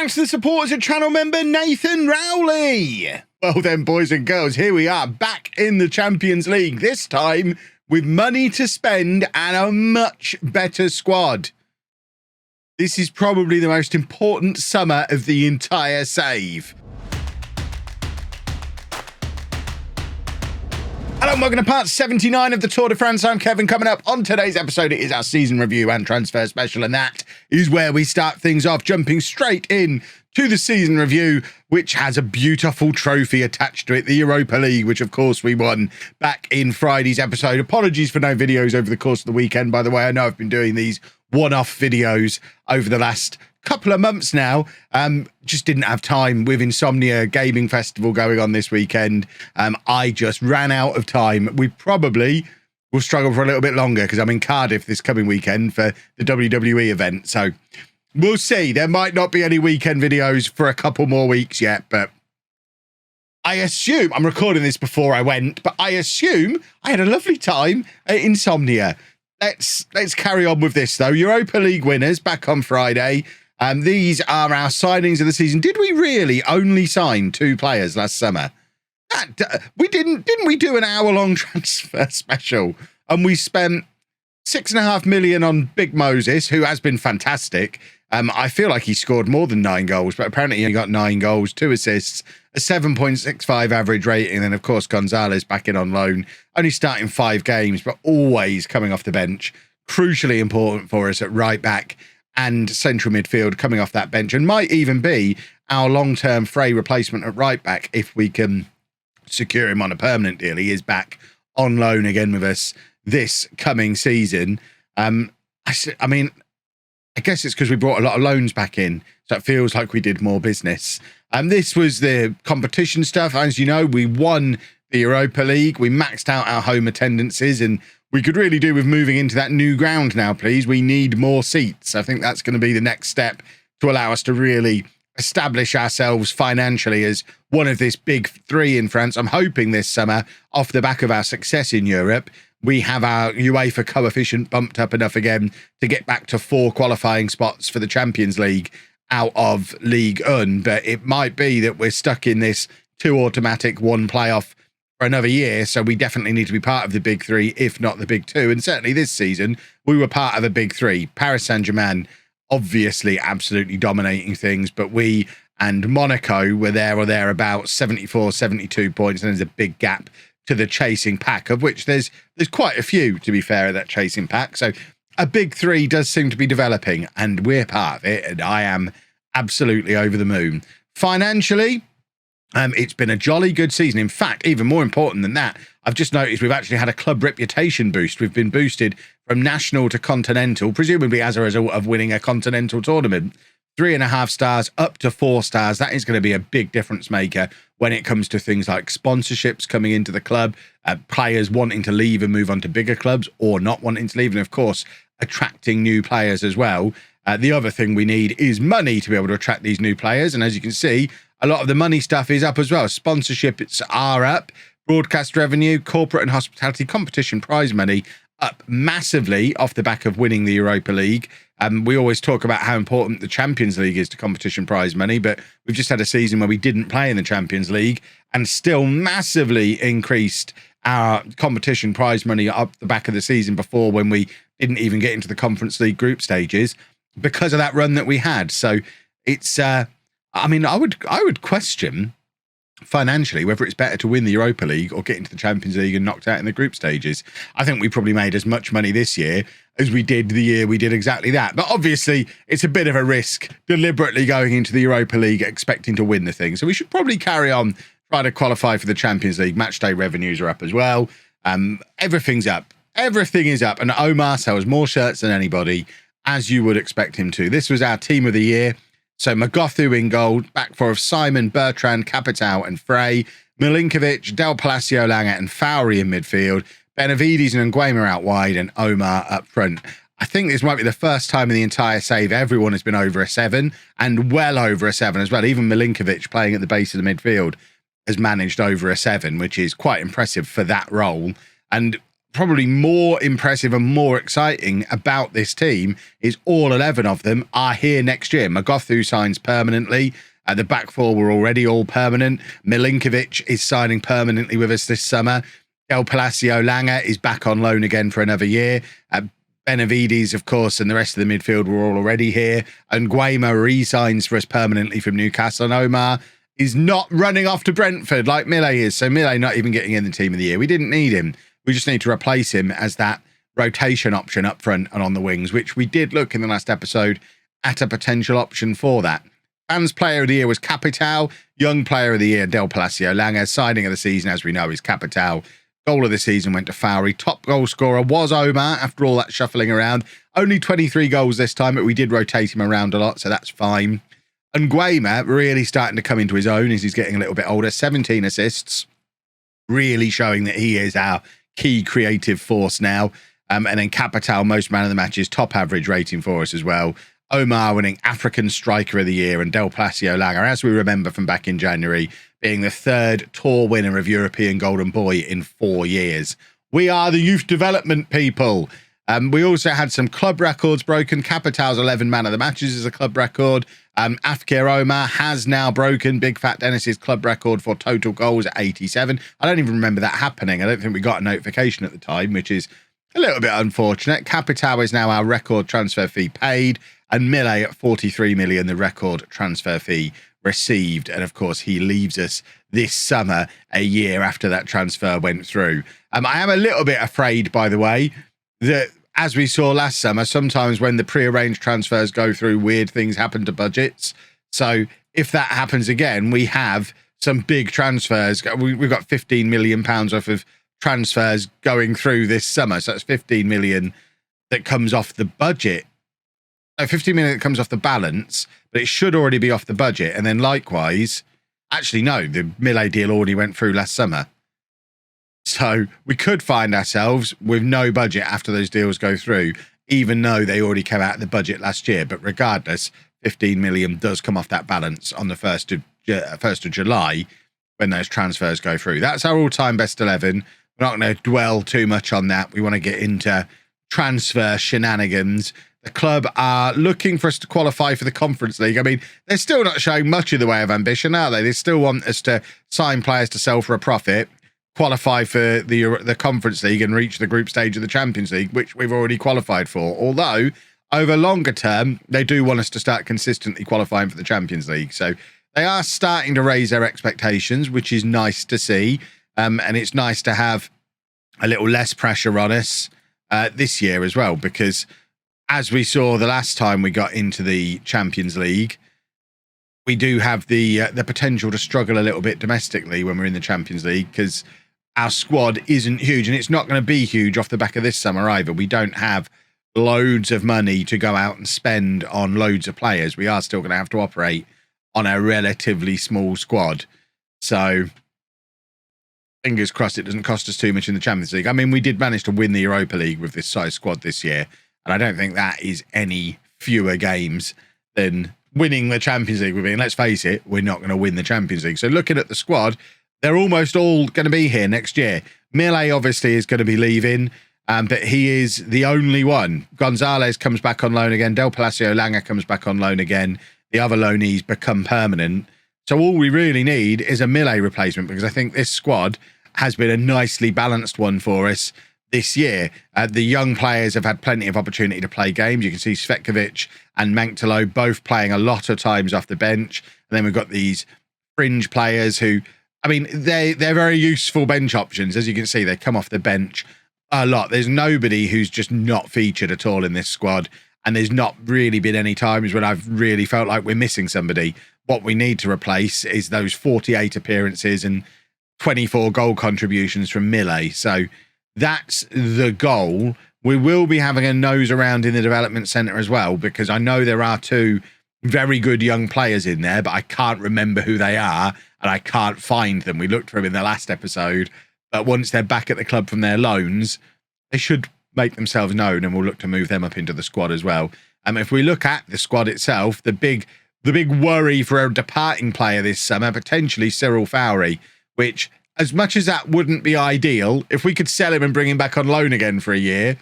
Thanks to the supporters of channel member Nathan Rowley. Well then, boys and girls, here we are back in the Champions League, this time with money to spend and a much better squad. This is probably the most important summer of the entire save. Hello and welcome to part 79 of the Tour de France. I'm Kevin. Coming up on today's episode, it is our season review and transfer special, and that is where we start things off, jumping straight in to the season review, which has a beautiful trophy attached to it, the Europa League, which of course we won back in Friday's episode. Apologies for no videos over the course of the weekend, by the way. I know I've been doing these one-off videos over the last couple of months now. Just didn't have time with Insomnia Gaming Festival going on this weekend. I just ran out of time. We probably will struggle for a little bit longer because I'm in Cardiff this coming weekend for the WWE event. So we'll see. There might not be any weekend videos for a couple more weeks yet, but I assume, I'm recording this before I went, but I assume I had a lovely time at Insomnia. Let's carry on with this though. Europa League winners back on Friday. These are our signings of the season. Did we really only sign 2 players last summer? We didn't we do an hour-long transfer special and we spent 6.5 million on Big Moses, who has been fantastic. I feel like he scored more than 9 goals, but apparently he got 9 goals, 2 assists, a 7.65 average rating, and then of course Gonzalez back in on loan, only starting 5 games, but always coming off the bench. Crucially important for us at right back and central midfield, coming off that bench, and might even be our long-term Frey replacement at right back if we can secure him on a permanent deal. He is back on loan again with us this coming season. I mean, I guess it's because we brought a lot of loans back in, so it feels like we did more business. This was the competition stuff. As you know, we won the Europa League. We maxed out our home attendances, and we could really do with moving into that new ground now, please. We need more seats. I think that's going to be the next step to allow us to really establish ourselves financially as one of this big 3 in France. I'm hoping this summer, off the back of our success in Europe, we have our UEFA coefficient bumped up enough again to get back to 4 qualifying spots for the Champions League out of Ligue 1. But it might be that we're stuck in this 2 automatic 1 playoff for another year, so we definitely need to be part of the big 3, if not the big 2. And certainly this season, we were part of the big 3. Paris Saint Germain, obviously absolutely dominating things, but we and Monaco were there or thereabouts, 74, 72 points, and there's a big gap to the chasing pack, of which there's quite a few, to be fair, of that chasing pack. So a big 3 does seem to be developing, and we're part of it, and I am absolutely over the moon. Financially, it's been a jolly good season. In fact, even more important than that, I've just noticed we've actually had a club reputation boost. We've been boosted from national to continental, presumably as a result of winning a continental tournament. 3.5 stars up to 4 stars. That is going to be a big difference maker when it comes to things like sponsorships coming into the club, players wanting to leave and move on to bigger clubs or not wanting to leave, and of course, attracting new players as well. The other thing we need is money to be able to attract these new players. And as you can see, a lot of the money stuff is up as well. Sponsorships are up, broadcast revenue, corporate and hospitality, competition prize money up massively off the back of winning the Europa League. We always talk about how important the Champions League is to competition prize money, but we've just had a season where we didn't play in the Champions League and still massively increased our competition prize money up the back of the season before, when we didn't even get into the Conference League group stages because of that run that we had. So it's I mean, I would question financially whether it's better to win the Europa League or get into the Champions League and knocked out in the group stages. I think we probably made as much money this year as we did the year we did exactly that. But obviously, it's a bit of a risk deliberately going into the Europa League expecting to win the thing. So we should probably carry on trying to qualify for the Champions League. Matchday revenues are up as well. Everything's up. Everything is up. And Omar sells more shirts than anybody, as you would expect him to. This was our team of the year. So Magothu in goal, back four of Simon, Bertrand, Capital and Frey, Milinkovic, Del Palacio, Langer and Fowler in midfield, Benavides and Nguema out wide, and Omar up front. I think this might be the first time in the entire save everyone has been over a 7, and well over a 7 as well. Even Milinkovic, playing at the base of the midfield, has managed over a 7, which is quite impressive for that role. And probably more impressive and more exciting about this team is all 11 of them are here next year. Magothu signs permanently. The back four were already all permanent. Milinkovic is signing permanently with us this summer. Del Palacio Langer is back on loan again for another year. Benavides, of course, and the rest of the midfield were all already here. And Nguema re-signs for us permanently from Newcastle. And Omar is not running off to Brentford like Millet is. So Millet not even getting in the team of the year. We didn't need him. We just need to replace him as that rotation option up front and on the wings, which we did look in the last episode at a potential option for that. Fans Player of the Year was Capital. Young Player of the Year, Del Palacio Langer. Signing of the season, as we know, is Capital. Goal of the season went to Fowler. Top goal scorer was Omar after all that shuffling around. Only 23 goals this time, but we did rotate him around a lot, so that's fine. And Nguema really starting to come into his own as he's getting a little bit older. 17 assists, really showing that he is our key creative force now. And then Capital, most man of the matches, top average rating for us as well. Omar winning African Striker of the Year, and Del Palacio Langer, as we remember from back in January, being the third tour winner of European Golden Boy in 4 years. We are the youth development people. We also had some club records broken. Capital's 11 man of the matches is a club record. Afkir Omar has now broken Big Fat Dennis's club record for total goals at 87. I don't even remember that happening. I don't think we got a notification at the time, which is a little bit unfortunate. Capital is now our record transfer fee paid, and Millet at 43 million, the record transfer fee received. And of course, he leaves us this summer, a year after that transfer went through. I am a little bit afraid, by the way, that as we saw last summer, sometimes when the pre-arranged transfers go through, weird things happen to budgets. So if that happens again, we have some big transfers. We've got £15 million off of transfers going through this summer. So that's 15 million that comes off the budget. 15 million that comes off the balance, but it should already be off the budget. And then likewise, actually, no, the Millet deal already went through last summer. So we could find ourselves with no budget after those deals go through, even though they already came out of the budget last year. But regardless, 15 million does come off that balance on the 1st of July when those transfers go through. That's our all-time best 11. We're not going to dwell too much on that. We want to get into transfer shenanigans. The club are looking for us to qualify for the Conference League. I mean, they're still not showing much in the way of ambition, are they? They still want us to sign players to sell for a profit, qualify for the Conference League and reach the group stage of the Champions League, which we've already qualified for. Although, over longer term, they do want us to start consistently qualifying for the Champions League. So they are starting to raise their expectations, which is nice to see. And it's nice to have a little less pressure on us this year as well, because as we saw the last time we got into the Champions League, we do have the potential to struggle a little bit domestically when we're in the Champions League, because our squad isn't huge, and it's not going to be huge off the back of this summer either. We don't have loads of money to go out and spend on loads of players. We are still going to have to operate on a relatively small squad. So fingers crossed it doesn't cost us too much in the Champions League. I mean, we did manage to win the Europa League with this size squad this year, and I don't think that is any fewer games than winning the Champions League would be. And let's face it, we're not going to win the Champions League. So looking at the squad, they're almost all going to be here next year. Millet obviously is going to be leaving, but he is the only one. Gonzalez comes back on loan again. Del Palacio Langer comes back on loan again. The other loanees become permanent. So all we really need is a Millet replacement, because I think this squad has been a nicely balanced one for us this year. The young players have had plenty of opportunity to play games. You can see Svetkovic and Manktalo both playing a lot of times off the bench. And then we've got these fringe players who, I mean, they're very useful bench options. As you can see, they come off the bench a lot. There's nobody who's just not featured at all in this squad. And there's not really been any times when I've really felt like we're missing somebody. What we need to replace is those 48 appearances and 24 goal contributions from Millet. So that's the goal. We will be having a nose around in the development centre as well, because I know there are two very good young players in there, but I can't remember who they are and I can't find them. We looked for them in the last episode, but once they're back at the club from their loans, they should make themselves known, and we'll look to move them up into the squad as well. If we look at the squad itself, the big worry for a departing player this summer, potentially Cyril Fowler, which as much as that wouldn't be ideal, if we could sell him and bring him back on loan again for a year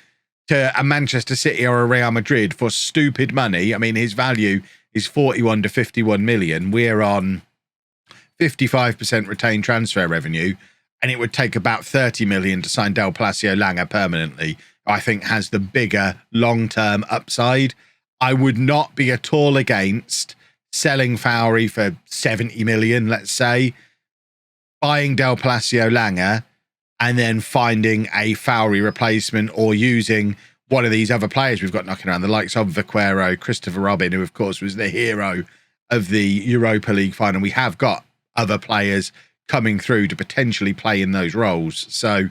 to a Manchester City or a Real Madrid for stupid money, I mean, his value is 41 to 51 million. We're on 55% retained transfer revenue, and it would take about 30 million to sign Del Palacio Langer permanently. I think has the bigger long-term upside. I would not be at all against selling Fowler for 70 million, let's say, buying Del Palacio Langer, and then finding a Fowler replacement or using one of these other players we've got knocking around, the likes of Vaquero, Christopher Robin, who, of course, was the hero of the Europa League final. We have got other players coming through to potentially play in those roles. So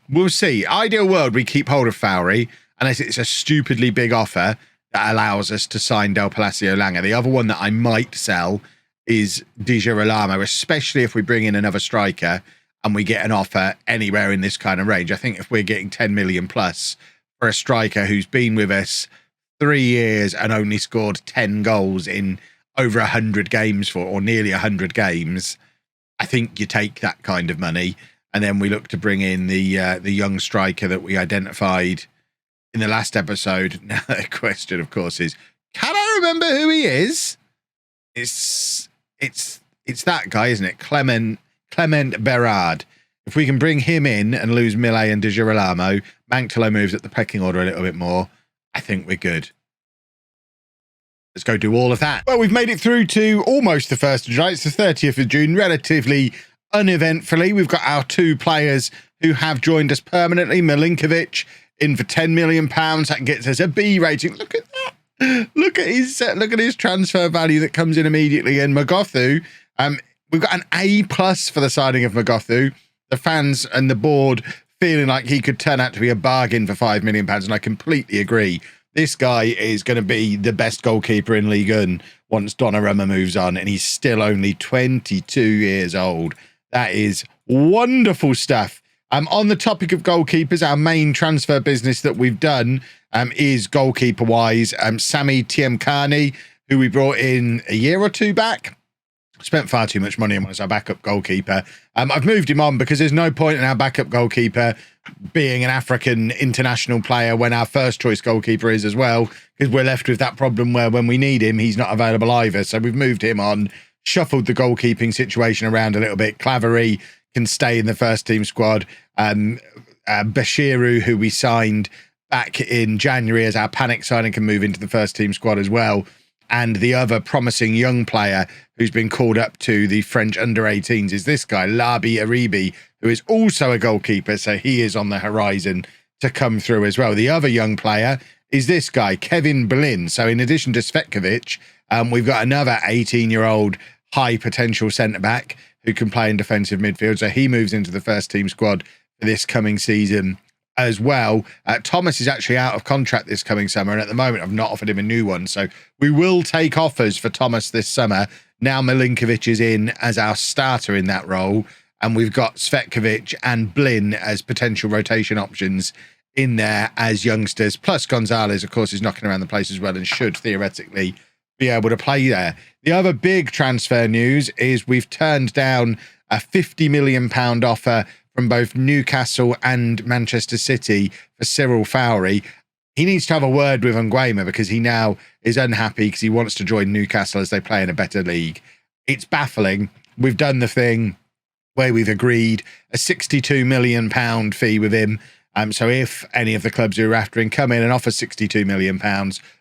we'll see. Ideal world, we keep hold of Fowler, unless it's a stupidly big offer that allows us to sign Del Palacio Langer. The other one that I might sell is Di Girolamo, especially if we bring in another striker and we get an offer anywhere in this kind of range. I think if we're getting 10 million plus for a striker who's been with us 3 years and only scored 10 goals in over 100 games for, or nearly 100 games, I think you take that kind of money. And then we look to bring in the young striker that we identified in the last episode. Now, the question, of course, is, can I remember who he is? It's that guy, isn't it? Clement Berard. If we can bring him in and lose Millet and Di Girolamo, Manctolo moves up the pecking order a little bit more, I think we're good. Let's go do all of that. Well, we've made it through to almost the 1st of July. It's the 30th of June, relatively uneventfully. We've got our 2 players who have joined us permanently. Milinkovic in for £10 million. That gets us a B rating. Look at that. Look at his transfer value that comes in immediately. And Magothu, we've got an A+ for the signing of Magothu. The fans and the board feeling like he could turn out to be a bargain for £5 million. And I completely agree. This guy is going to be the best goalkeeper in Ligue 1 once Donnarumma moves on, and he's still only 22 years old. That is wonderful stuff. On the topic of goalkeepers, our main transfer business that we've done is goalkeeper-wise. Sami Tiemkani, who we brought in a year or 2 back, spent far too much money on as our backup goalkeeper. I've moved him on because there's no point in our backup goalkeeper being an African international player when our first choice goalkeeper is as well, because we're left with that problem where when we need him, he's not available either. So we've moved him on, shuffled the goalkeeping situation around a little bit. Claverie can stay in the first team squad. Bashiru, who we signed back in January as our panic signing, can move into the first team squad as well. And the other promising young player who's been called up to the French under-18s is this guy, Labi Aribi, who is also a goalkeeper. So he is on the horizon to come through as well. The other young player is this guy, Kevin Blin. So in addition to Svetkovic, we've got another 18-year-old high potential centre-back who can play in defensive midfield. So he moves into the first team squad for this coming season as well. Thomas is actually out of contract this coming summer, and at the moment I've not offered him a new one. So we will take offers for Thomas this summer. Now Milinkovic is in as our starter in that role, and we've got Svetkovic and Blin as potential rotation options in there as youngsters. Plus Gonzalez, of course, is knocking around the place as well and should theoretically be able to play there. The other big transfer news is we've turned down a £50 million offer from both Newcastle and Manchester City for Cyril Fowler. He needs to have a word with Nguema because he now is unhappy because he wants to join Newcastle as they play in a better league. It's baffling. We've done the thing where we've agreed a £62 million fee with him. So if any of the clubs who are after him come in and offer £62 million,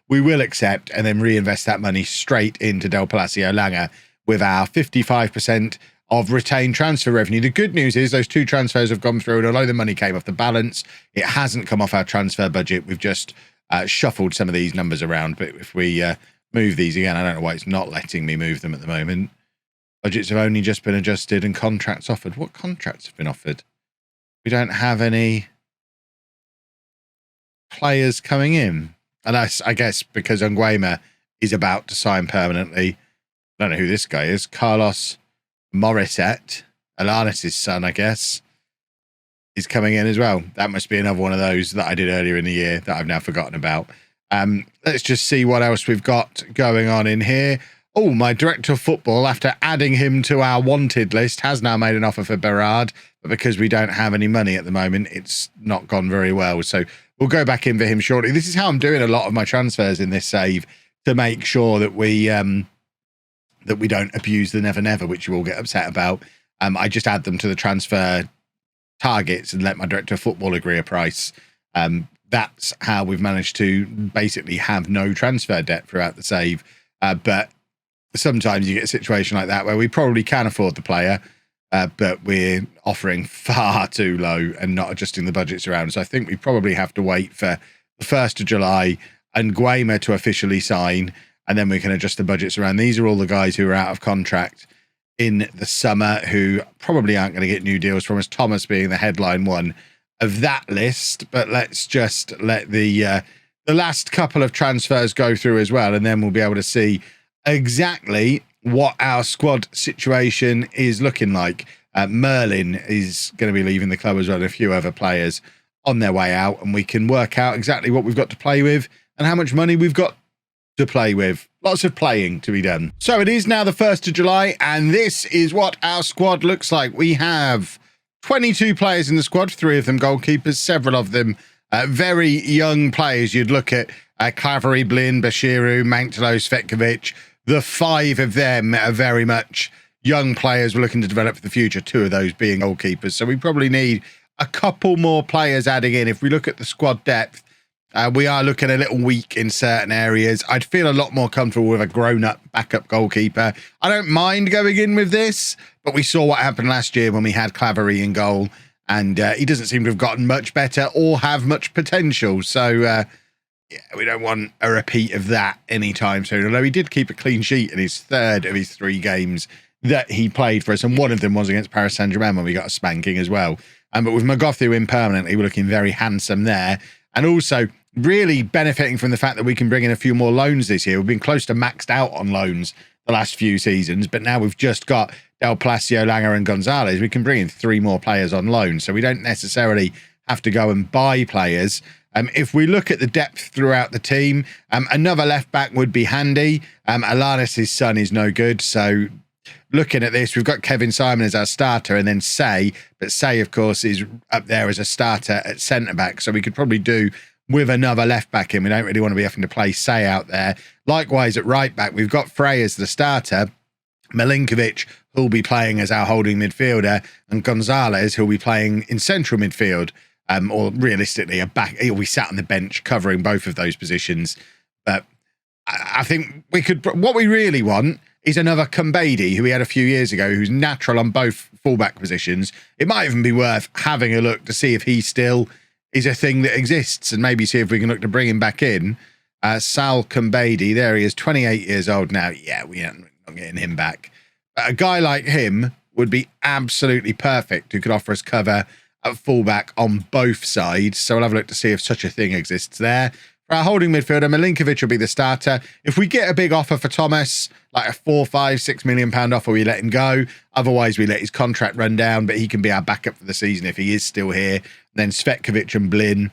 we will accept and then reinvest that money straight into Del Palacio Langer with our 55% of retained transfer revenue. The good news is those 2 transfers have gone through, and although the money came off the balance, it hasn't come off our transfer budget. We've just shuffled some of these numbers around. But if we move these again, I don't know why it's not letting me move them at the moment. Budgets have only just been adjusted and contracts offered. What contracts have been offered? We don't have any players coming in. And I guess because Nguema is about to sign permanently. I don't know who this guy is. Carlos Morisset, Alanis' son, I guess, is coming in as well. That must be another one of those that I did earlier in the year that I've now forgotten about. Let's just see what else we've got going on in here. Oh, my director of football, after adding him to our wanted list, has now made an offer for Berard. But because we don't have any money at the moment, it's not gone very well. So we'll go back in for him shortly. This is how I'm doing a lot of my transfers in this save, to make sure that we don't abuse the never never, which you all get upset about. I just add them to the transfer targets and let my director of football agree a price. That's how we've managed to basically have no transfer debt throughout the save. But sometimes you get a situation like that where we probably can afford the player, but we're offering far too low and not adjusting the budgets around. So I think we probably have to wait for the 1st of July and Guema to officially sign, and then we can adjust the budgets around. These are all the guys who are out of contract in the summer who probably aren't going to get new deals from us, Thomas being the headline one of that list. But let's just let the last couple of transfers go through as well, and then we'll be able to see exactly what our squad situation is looking like. Merlin is going to be leaving the club as well, and a few other players on their way out, and we can work out exactly what we've got to play with and how much money we've got to play with. Lots of playing to be done. So it is now the 1st of July, and this is what our squad looks like. We have 22 players in the squad, 3 of them goalkeepers, several of them very young players. You'd look at Clavery, Blin, Bashiru, Manktalo, Svetkovic. The 5 of them are very much young players we're looking to develop for the future, 2 of those being goalkeepers. So we probably need a couple more players adding in. If we look at the squad depth, we are looking a little weak in certain areas. I'd feel a lot more comfortable with a grown-up backup goalkeeper. I don't mind going in with this, but we saw what happened last year when we had Clavery in goal, and he doesn't seem to have gotten much better or have much potential. So, yeah, we don't want a repeat of that anytime soon. Although he did keep a clean sheet in his 3rd of his 3 games that he played for us, and one of them was against Paris Saint Germain when we got a spanking as well. But with Magothu in permanently, we're looking very handsome there. And also really benefiting from the fact that we can bring in a few more loans this year. We've been close to maxed out on loans the last few seasons, but now we've just got Del Palacio, Langer and Gonzalez. We can bring in 3 more players on loan, so we don't necessarily have to go and buy players. If we look at the depth throughout the team, another left back would be handy. Alanis' son is no good, so looking at this, we've got Kevin Simon as our starter and then Say, but Say, of course, is up there as a starter at centre-back, so we could probably do with another left-back in. We don't really want to be having to play Say out there. Likewise, at right-back, we've got Frey as the starter, Milinkovic, who'll be playing as our holding midfielder, and Gonzalez, who'll be playing in central midfield, or realistically, he'll be sat on the bench covering both of those positions. But I think what we really want is another Kumbedi, who we had a few years ago, who's natural on both fullback positions. It might even be worth having a look to see if he still is a thing that exists, and maybe see if we can look to bring him back in. Sal Kumbedi, there he is, 28 years old now. Yeah, we're not getting him back. But a guy like him would be absolutely perfect, who could offer us cover at fullback on both sides. So we'll have a look to see if such a thing exists there. For our holding midfielder, Milinkovic will be the starter. If we get a big offer for Thomas, like a 4, 5, 6 million pound offer, we let him go. Otherwise, we let his contract run down, but he can be our backup for the season if he is still here. Then Svetkovic and Blin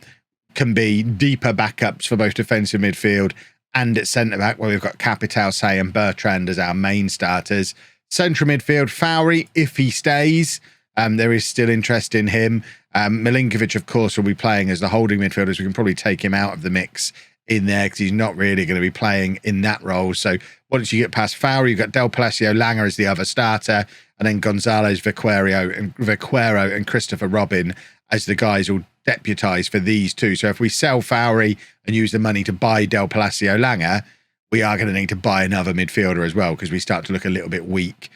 can be deeper backups for both defensive midfield and at centre-back, where we've got Capital, Say and Bertrand as our main starters. Central midfield, Fowler, if he stays, there is still interest in him. Milinkovic, of course, will be playing as the holding midfielders. We can probably take him out of the mix in there because he's not really going to be playing in that role. So once you get past Fowler, you've got Del Palacio, Langer as the other starter, and then Gonzalez, Vaquero and Christopher Robin as the guys who'll deputise for these 2. So if we sell Fowler and use the money to buy Del Palacio, Langer, we are going to need to buy another midfielder as well, because we start to look a little bit weak.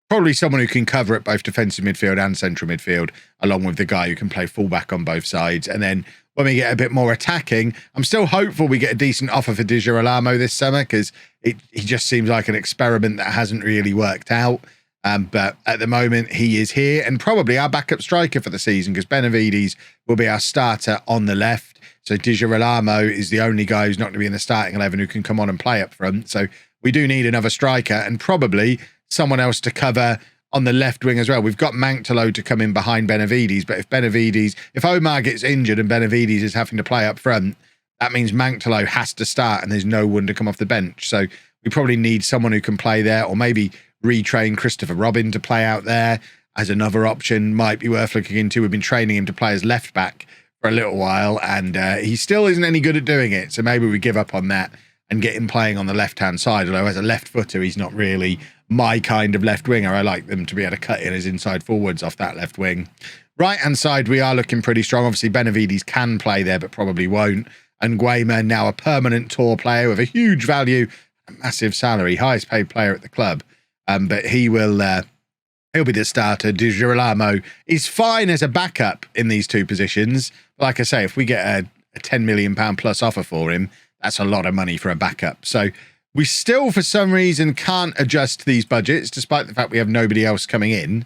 Probably someone who can cover at both defensive midfield and central midfield, along with the guy who can play fullback on both sides. And then when we get a bit more attacking, I'm still hopeful we get a decent offer for Di Girolamo this summer, because he just seems like an experiment that hasn't really worked out. But at the moment, he is here and probably our backup striker for the season, because Benavides will be our starter on the left. So Di Girolamo is the only guy who's not going to be in the starting 11 who can come on and play up front. So we do need another striker and probably someone else to cover on the left wing as well. We've got Manktalo to come in behind Benavides, but if Omar gets injured and Benavides is having to play up front, that means Manktalo has to start and there's no one to come off the bench. So we probably need someone who can play there, or maybe retrain Christopher Robin to play out there as another option. Might be worth looking into. We've been training him to play as left back for a little while, and he still isn't any good at doing it. So maybe we give up on that and get him playing on the left-hand side. Although as a left footer, he's not really my kind of left winger. I like them to be able to cut in as inside forwards off that left wing. Right-hand side, we are looking pretty strong. Obviously, Benavides can play there, but probably won't. And Guema, now a permanent tour player with a huge value, a massive salary, highest paid player at the club. But he will, he'll be the starter. Di Girolamo is fine as a backup in these two positions. Like I say, if we get a £10 million plus offer for him, that's a lot of money for a backup. So we still, for some reason, can't adjust these budgets, despite the fact we have nobody else coming in.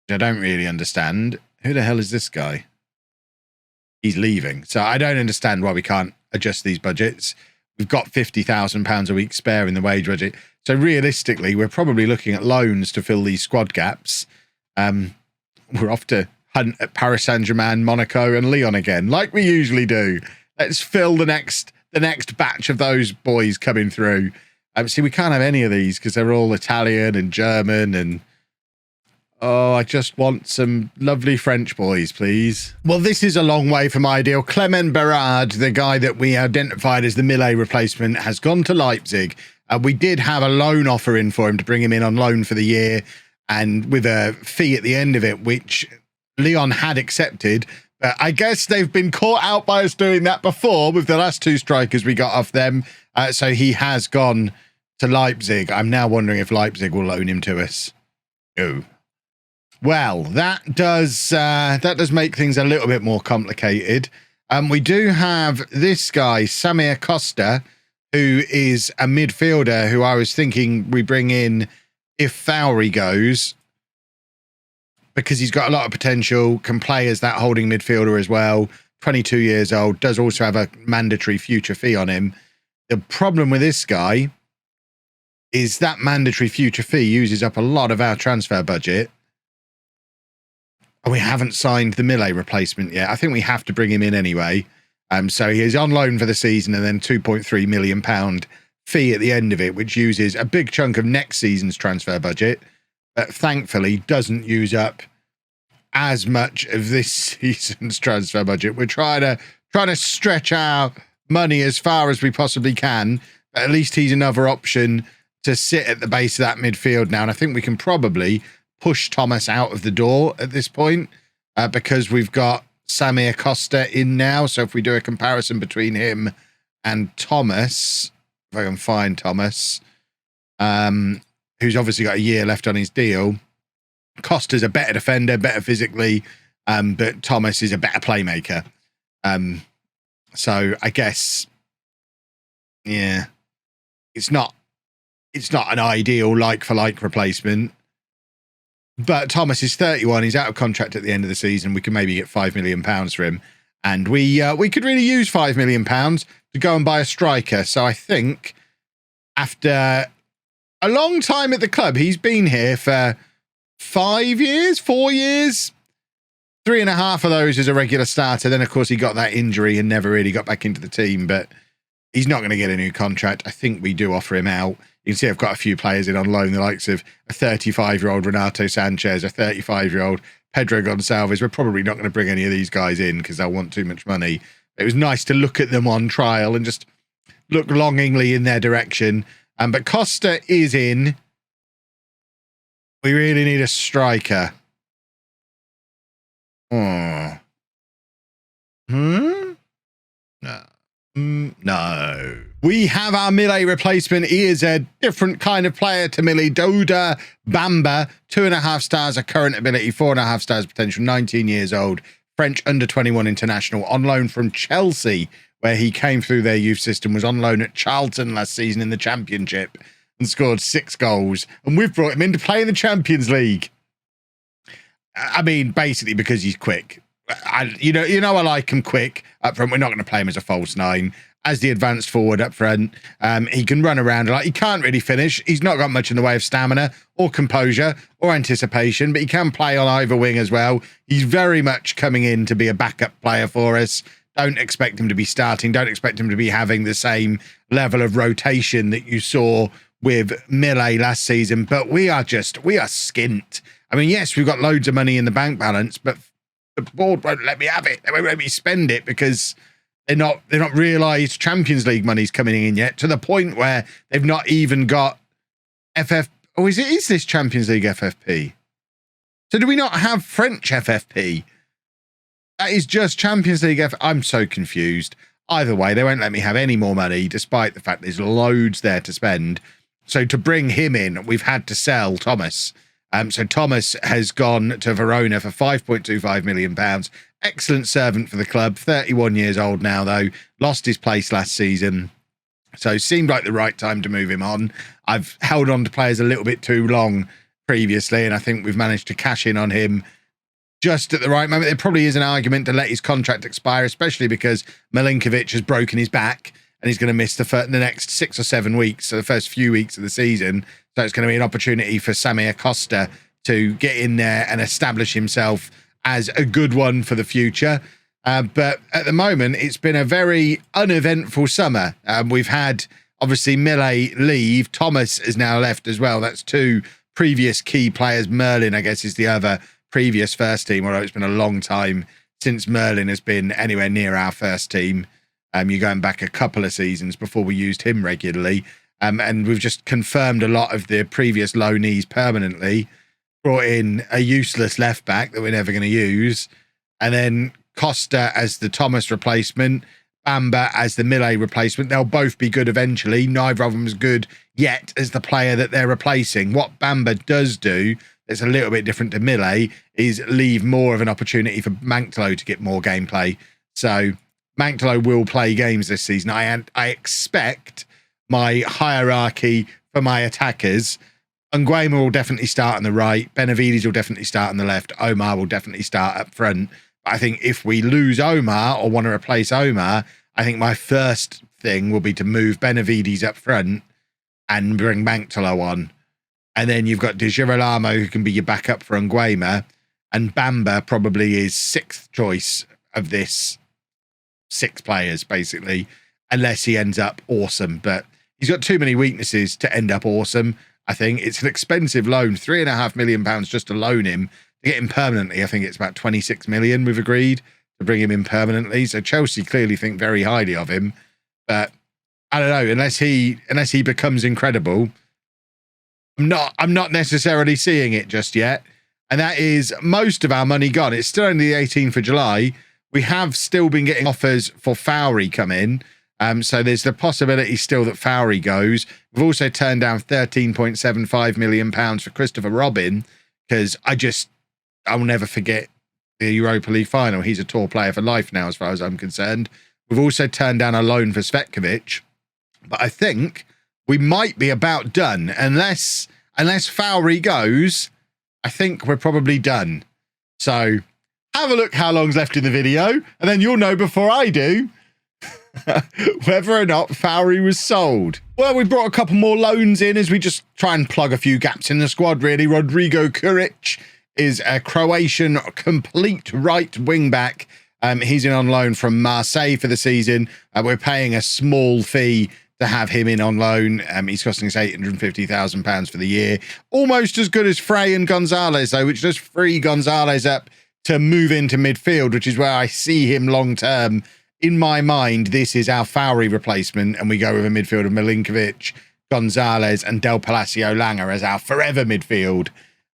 Which I don't really understand. Who the hell is this guy? He's leaving. So I don't understand why we can't adjust these budgets. We've got £50,000 a week spare in the wage budget. So realistically, we're probably looking at loans to fill these squad gaps. We're off to hunt at Paris Saint Germain, Monaco and Lyon again, like we usually do. Let's fill the next batch of those boys coming through. See, we can't have any of these because they're all Italian and German and... Oh, I just want some lovely French boys, please. Well, this is a long way from ideal. Clement Berard, the guy that we identified as the Millet replacement, has gone to Leipzig. We did have a loan offer in for him to bring him in on loan for the year, and with a fee at the end of it, which Lyon had accepted. I guess they've been caught out by us doing that before with the last two strikers we got off them. So he has gone to Leipzig. I'm now wondering if Leipzig will loan him to us. Oh. Well, that does make things a little bit more complicated. We do have this guy, Samir Costa, who is a midfielder who I was thinking we bring in if Fowler goes, because he's got a lot of potential, can play as that holding midfielder as well. 22 years old, does also have a mandatory future fee on him. The problem with this guy is that mandatory future fee uses up a lot of our transfer budget. We haven't signed the Millet replacement yet. I think we have to bring him in anyway. So he is on loan for the season and then £2.3 million fee at the end of it, which uses a big chunk of next season's transfer budget, but thankfully doesn't use up as much of this season's transfer budget. We're trying to stretch our money as far as we possibly can, but at least he's another option to sit at the base of that midfield now. And I think we can probably push Thomas out of the door at this point because we've got Samir Costa in now. So if we do a comparison between him and Thomas, if I can find Thomas, who's obviously got a year left on his deal, Costa's a better defender, better physically, but Thomas is a better playmaker. So I guess, yeah, it's not an ideal like-for-like replacement. But Thomas is 31. He's out of contract at the end of the season. We can maybe get £5 million for him. And we could really use £5 million to go and buy a striker. So I think after a long time at the club, he's been here for 4 years, 3.5 of those as a regular starter. Then, of course, he got that injury and never really got back into the team. But he's not going to get a new contract. I think we do offer him out. You can see I've got a few players in on loan, the likes of a 35-year-old Renato Sanchez, a 35-year-old Pedro Gonçalves. We're probably not going to bring any of these guys in because they'll want too much money. It was nice to look at them on trial and just look longingly in their direction. But Costa is in. We really need a striker. Oh. No. No. We have our Millet replacement. He is a different kind of player to Millet. Douda Bamba, 2.5 stars of current ability, 4.5 stars potential, 19 years old, French under-21 international, on loan from Chelsea, where he came through their youth system, was on loan at Charlton last season in the Championship and scored 6 goals. And we've brought him in to play in the Champions League. I mean, basically because he's quick. You know, I like him quick up front. We're not going to play him as a false 9. As the advanced forward up front, he can run around a lot. He can't really finish. He's not got much in the way of stamina or composure or anticipation, but he can play on either wing as well. He's very much coming in to be a backup player for us. Don't expect him to be starting. Don't expect him to be having the same level of rotation that you saw with Millet last season. But we are skint. I mean, yes, we've got loads of money in the bank balance, but the board won't let me have it. They won't let me spend it because they're not realised Champions League money's coming in yet, to the point where they've not even got FF. Oh, is this Champions League FFP? So do we not have French FFP? That is just Champions League I'm so confused. Either way, they won't let me have any more money, despite the fact there's loads there to spend. So to bring him in, we've had to sell Thomas. So Thomas has gone to Verona for £5.25 million. Excellent servant for the club. 31 years old now, though. Lost his place last season. So seemed like the right time to move him on. I've held on to players a little bit too long previously, and I think we've managed to cash in on him just at the right moment. There probably is an argument to let his contract expire, especially because Milinkovic has broken his back and he's going to miss the next 6 or 7 weeks, so the first few weeks of the season. So it's going to be an opportunity for Samir Costa to get in there and establish himself as a good one for the future. But at the moment, it's been a very uneventful summer. We've had, obviously, Millet leave. Thomas is now left as well. That's two previous key players. Merlin, I guess, is the other previous first team, although it's been a long time since Merlin has been anywhere near our first team. You're going back a couple of seasons before we used him regularly. And we've just confirmed a lot of the previous loanees permanently, brought in a useless left back that we're never going to use, and then Costa as the Thomas replacement, Bamba as the Millet replacement. They'll both be good eventually. Neither of them is good yet as the player that they're replacing. What Bamba does do that's a little bit different to Millet is leave more of an opportunity for Manktolo to get more gameplay. So Manktolo will play games this season. I expect my hierarchy for my attackers. Nguema will definitely start on the right. Benavides will definitely start on the left. Omar will definitely start up front. But I think if we lose Omar or want to replace Omar, I think my first thing will be to move Benavides up front and bring Manktolo on. And then you've got Di Girolamo, who can be your backup for Nguema. And Bamba probably is sixth choice of this 6 players, basically, unless he ends up awesome. But he's got too many weaknesses to end up awesome. I think it's an expensive loan, £3.5 million just to loan him. To get him permanently, I think it's about 26 million we've agreed to bring him in permanently. So Chelsea clearly think very highly of him. But I don't know, unless he becomes incredible, I'm not necessarily seeing it just yet. And that is most of our money gone. It's still only the 18th of July. We have still been getting offers for Fowler come in. So there's the possibility still that Fowler goes. We've also turned down £13.75 million for Christopher Robin, because I'll never forget the Europa League final. He's a tour player for life now, as far as I'm concerned. We've also turned down a loan for Svetkovic, but I think we might be about done. Unless Fowler goes, I think we're probably done. So have a look how long's left in the video, and then you'll know before I do whether or not Fowler was sold. Well, we brought a couple more loans in as we just try and plug a few gaps in the squad, really. Rodrigo Kurich is a Croatian complete right wing back. He's in on loan from Marseille for the season. We're paying a small fee to have him in on loan. He's costing us £850,000 for the year. Almost as good as Frey and Gonzalez, though, which does free Gonzalez up to move into midfield, which is where I see him long term. In my mind, this is our Fowler replacement, and we go with a midfield of Milinkovic, Gonzalez, and Del Palacio Langer as our forever midfield.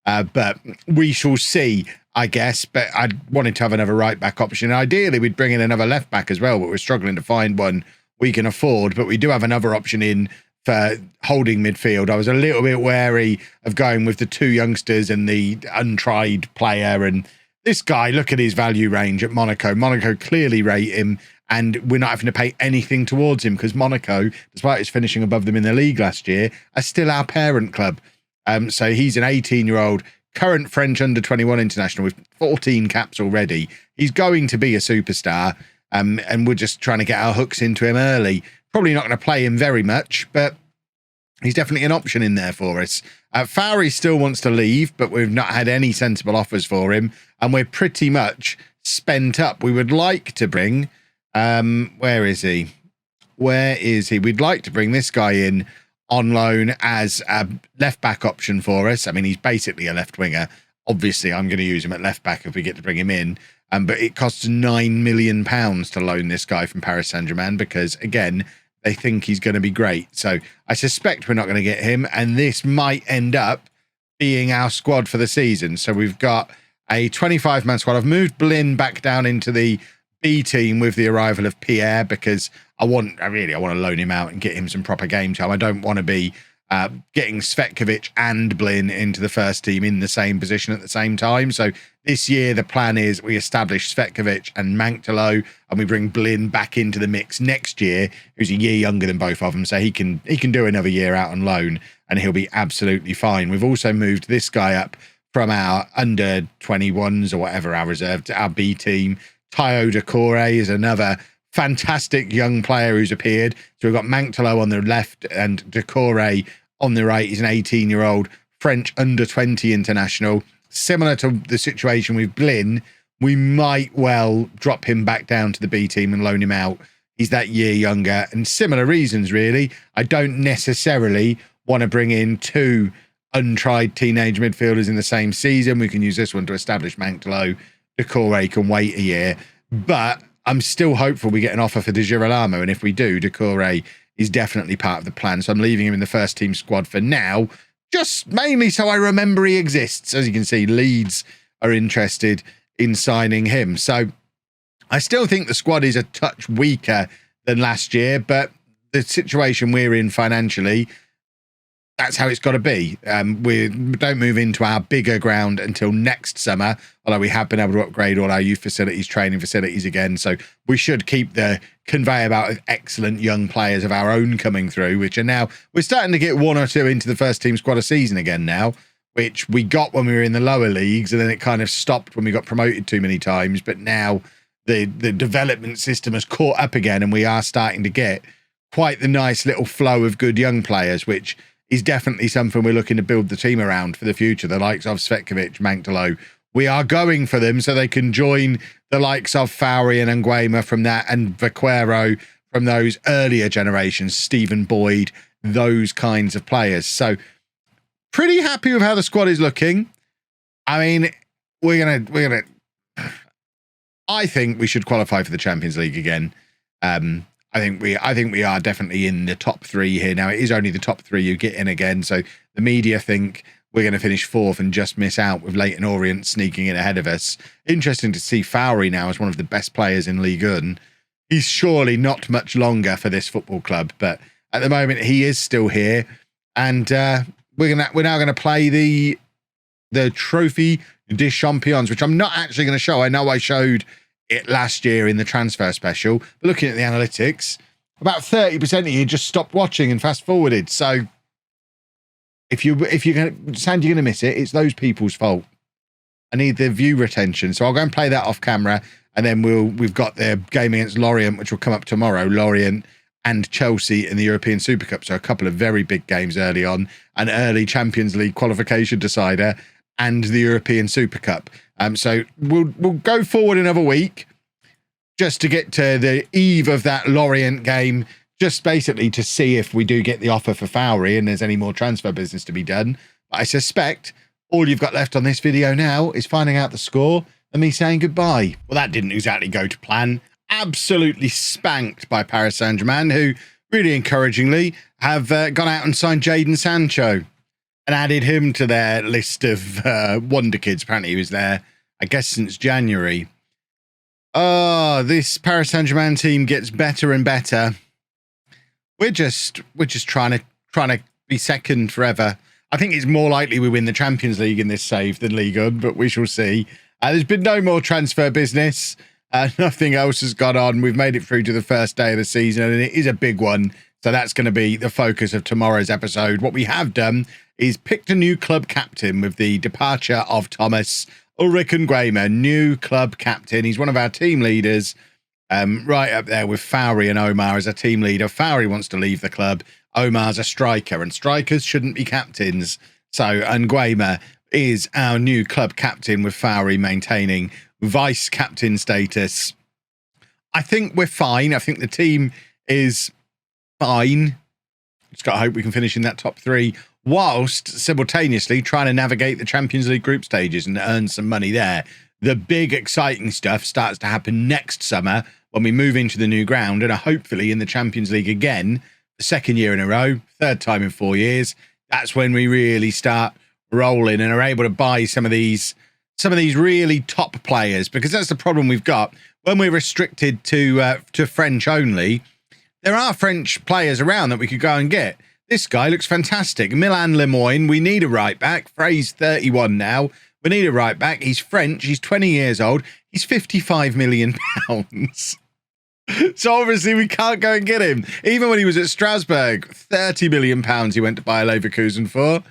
But we shall see, I guess. But I wanted to have another right-back option. Ideally, we'd bring in another left-back as well, but we're struggling to find one we can afford. But we do have another option in for holding midfield. I was a little bit wary of going with the 2 youngsters and the untried player. And this guy, look at his value range at Monaco. Monaco clearly rate him, and we're not having to pay anything towards him because Monaco, despite his finishing above them in the league last year, are still our parent club. So he's an 18-year-old current French under-21 international with 14 caps already. He's going to be a superstar, and we're just trying to get our hooks into him early. Probably not going to play him very much, but he's definitely an option in there for us. Fowler still wants to leave, but we've not had any sensible offers for him, and we're pretty much spent up. We would like to bring Where is he? Where is he? We'd like to bring this guy in on loan as a left back option for us. I mean, he's basically a left winger. Obviously, I'm going to use him at left back if we get to bring him in. But it costs £9 million to loan this guy from Paris Saint Germain because, again, they think he's going to be great. So I suspect we're not going to get him. And this might end up being our squad for the season. So we've got a 25-man squad. I've moved Blin back down into the B team with the arrival of Pierre because I want to loan him out and get him some proper game time. I don't want to be getting Svetkovic and Blin into the first team in the same position at the same time. So this year, the plan is we establish Svetkovic and Manktolo, and we bring Blin back into the mix next year, who's a year younger than both of them. So he can do another year out on loan, and he'll be absolutely fine. We've also moved this guy up from our under 21s or whatever, our reserve, to our B team. Tyo Coray is another fantastic young player who's appeared. So we've got Manktolo on the left and Coray on the right. He's an 18-year-old French under-20 international. Similar to the situation with Blin, we might well drop him back down to the B team and loan him out. He's that year younger, and similar reasons, really. I don't necessarily want to bring in two untried teenage midfielders in the same season. We can use this one to establish Manktolo. Coray can wait a year, but I'm still hopeful we get an offer for De Girolamo, and if we do, Coray is definitely part of the plan. So I'm leaving him in the first team squad for now, just mainly so I remember he exists. As you can see, Leeds are interested in signing him. So I still think the squad is a touch weaker than last year, but the situation we're in financially, that's how it's got to be. We don't move into our bigger ground until next summer, although we have been able to upgrade all our youth facilities, training facilities again. So we should keep the conveyor belt of excellent young players of our own coming through, which are now, we're starting to get one or two into the first team squad a season again now, which we got when we were in the lower leagues, and then it kind of stopped when we got promoted too many times. But now the development system has caught up again, and we are starting to get quite the nice little flow of good young players, which is definitely something we're looking to build the team around for the future. The likes of Svetkovic, Manktolo, we are going for them so they can join the likes of Fowler and Nguema from that, and Vaquero from those earlier generations, Stephen Boyd, those kinds of players. So pretty happy with how the squad is looking. I mean, I think we should qualify for the Champions League again. I think we are definitely in the top three here. Now, it is only the top three you get in again. So the media think we're going to finish fourth and just miss out with Leyton Orient sneaking in ahead of us. Interesting to see Fowler now as one of the best players in Ligue 1. He's surely not much longer for this football club, but at the moment he is still here. And we're now going to play the Trophy des Champions, which I'm not actually going to show. I know I showed it last year in the transfer special, but looking at the analytics, about 30% of you just stopped watching and fast forwarded. So if you're going to miss it, it's those people's fault. I need the view retention, so I'll go and play that off camera, and then we've got the game against Lorient, which will come up tomorrow. Lorient and Chelsea in the European Super Cup, so a couple of very big games early on, an early Champions League qualification decider, and the European Super Cup. So we'll go forward another week just to get to the eve of that Lorient game, just basically to see if we do get the offer for Fowler and there's any more transfer business to be done. But I suspect all you've got left on this video now is finding out the score and me saying goodbye. Well, that didn't exactly go to plan. Absolutely spanked by Paris Saint Germain, who really encouragingly have gone out and signed Jadon Sancho and added him to their list of wonder kids. Apparently he was there, I guess, since January. Oh, this Paris Saint Germain team gets better and better. We're just trying to be second forever. I think it's more likely we win the Champions League in this save than Ligue 1, but we shall see. There's been no more transfer business. Nothing else has gone on. We've made it through to the first day of the season, and it is a big one. So that's going to be the focus of tomorrow's episode. What we have done is picked a new club captain with the departure of Thomas. Ulrich Nguema, new club captain. He's one of our team leaders, right up there with Fowler and Omar as a team leader. Fowler wants to leave the club. Omar's a striker, and strikers shouldn't be captains. So Nguema is our new club captain, with Fowler maintaining vice captain status. I think we're fine. I think the team is fine. Just got to hope we can finish in that top 3 whilst simultaneously trying to navigate the Champions League group stages and earn some money there. The big exciting stuff starts to happen next summer when we move into the new ground and are hopefully in the Champions League again, the 2nd year in a row, 3rd time in 4 years. That's when we really start rolling and are able to buy some of these really top players, because that's the problem we've got when we're restricted to French only. There are French players around that we could go and get. This guy looks fantastic. Milan Lemoyne, we need a right back. Frey's 31 now. We need a right back. He's French. He's 20 years old. He's 55 million pounds. So obviously we can't go and get him. Even when he was at Strasbourg, 30 million pounds he went to Bayer Leverkusen for.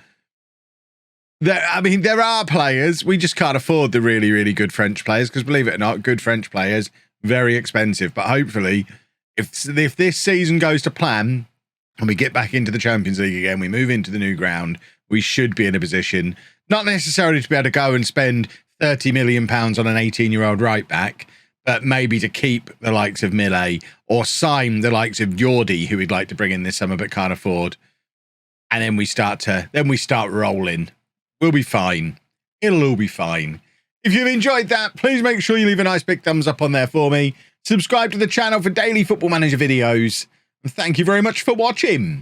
There are players. We just can't afford the really, really good French players, because believe it or not, good French players, very expensive. But hopefully, if this season goes to plan and we get back into the Champions League again, we move into the new ground, we should be in a position, not necessarily to be able to go and spend 30 million pounds on an 18-year-old right back, but maybe to keep the likes of Millet or sign the likes of Jordi, who we'd like to bring in this summer but can't afford. And then we start rolling. We'll be fine. It'll all be fine. If you've enjoyed that, please make sure you leave a nice big thumbs up on there for me. Subscribe to the channel for daily Football Manager videos. And thank you very much for watching.